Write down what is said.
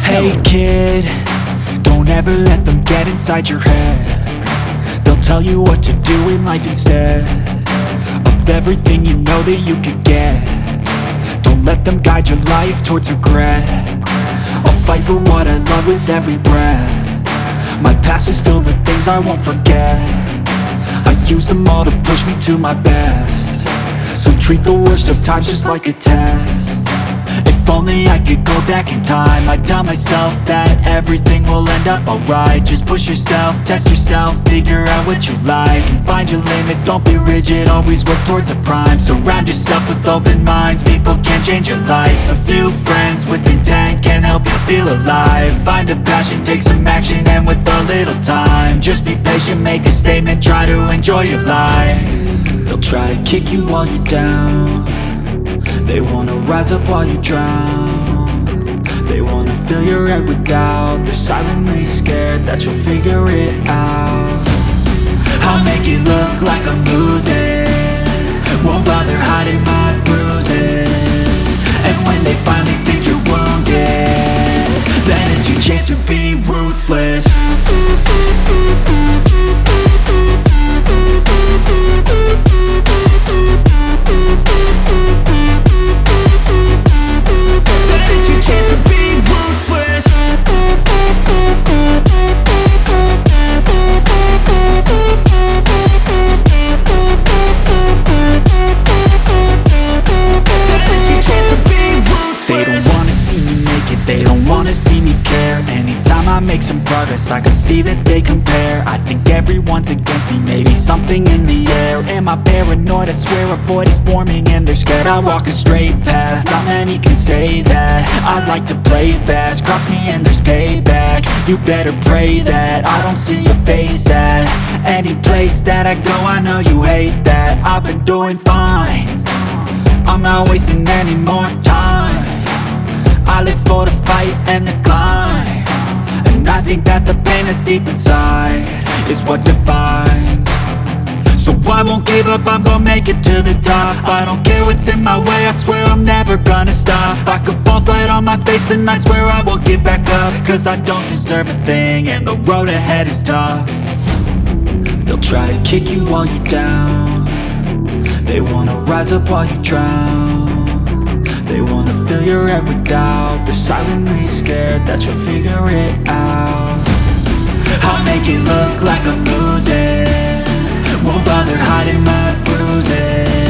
Hey kid, don't ever let them get inside your head. They'll tell you what to do in life instead of everything you know that you could get. Don't let them guide your life towards regret. I'll fight for what I love with every breath. My past is filled with things I won't forget. I use them all to push me to my best. So treat the worst of times just like a test. If only I could go back in time, I'd tell myself that everything will end up alright. Just push yourself, test yourself, figure out what you like, and find your limits, don't be rigid, always work towards a prime. Surround yourself with open minds, people can change your life. A few friends with intent can help you feel alive. Find a passion, take some action, and with a little time, just be patient, make a statement, try to enjoy your life. They'll try to kick you while you're down. They wanna rise up while you drown. They wanna fill your head with doubt. They're silently scared that you'll figure it out. I'll make it look like I'm losing, won't bother hiding my bruises. And when they finally think you're wounded, then it's your chance to be ruthless. They don't wanna see me care. Anytime I make some progress, I can see that they compare. I think everyone's against me, maybe something in the air. Am I paranoid? I swear a void is forming and they're scared I walk a straight path. Not many can say that. I like to play fast, cross me and there's payback. You better pray that I don't see your face at any place that I go. I know you hate that. I've been doing fine, I'm not wasting any more time. I live for the fight and the climb, and I think that the pain that's deep inside is what defines. So I won't give up, I'm gonna make it to the top. I don't care what's in my way, I swear I'm never gonna stop. I could fall flat on my face and I swear I will get back up, cause I don't deserve a thing and the road ahead is tough. They'll try to kick you while you're down. They wanna rise up while you drown. They wanna fill your head with doubt. They're silently scared that you'll figure it out. I'll make it look like I'm losing, won't bother hiding my bruises.